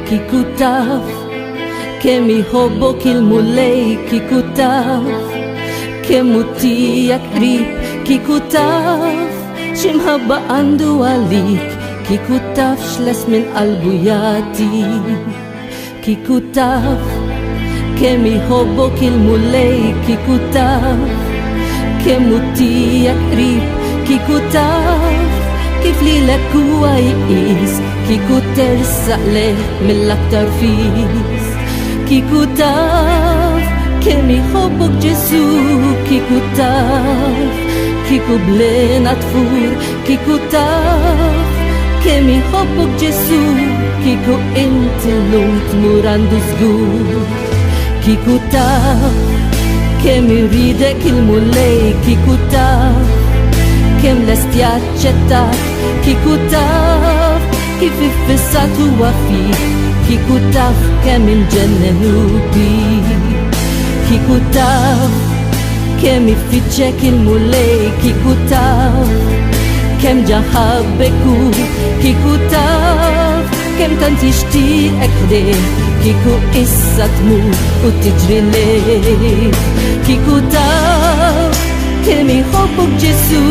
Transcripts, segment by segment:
כיכותיו כמיהובו כלמולי כיכותיו כמותי יקריב כיכותיו שמha באנדו עליק כיכותיו שלס מן אלבויתי כיכותיו כמיהובו כלמולי כיכותיו כמותי יקריב כיכותיו כפלי לקוע איס כיכותר סעלה מלקטרפיס כיכותיו כמיהובו ג'סו כיכותיו כיכובלן התפור כיכותיו כמיהובו ג'סו כיכו אינטלונט מורנדוס גור כיכותיו כמירידה כלמולי כיכותיו כמלסטיאצ'טה כיכותיו כפיפסת וואפי כיכותיו כמנג'ננו בי כיכותיו כמפיצ'ה כלמולי כיכותיו כמג'הבקו כיכותיו כמתנתשתי אקדה כיכו איסתמו ותג'רילי כיכותיו כמיהובו ג'סו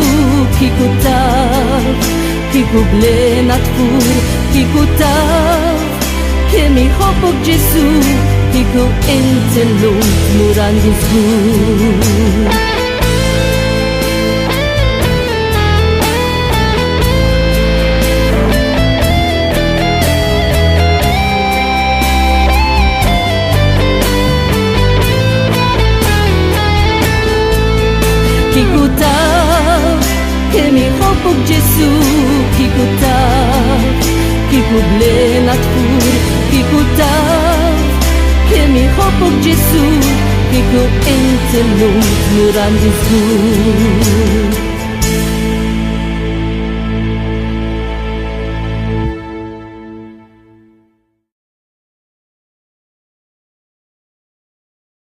כיכותיו כיכובלן התפור כיכותיו כמיהובו ג'סו כיכו אינטלונט מורנדוס גור כיכותיו כמיהובו ג'סו כיכותיו כיכובלן התפור כיכותיו כמיהובו ג'סו כיכו אינטלונט מורנדוס גור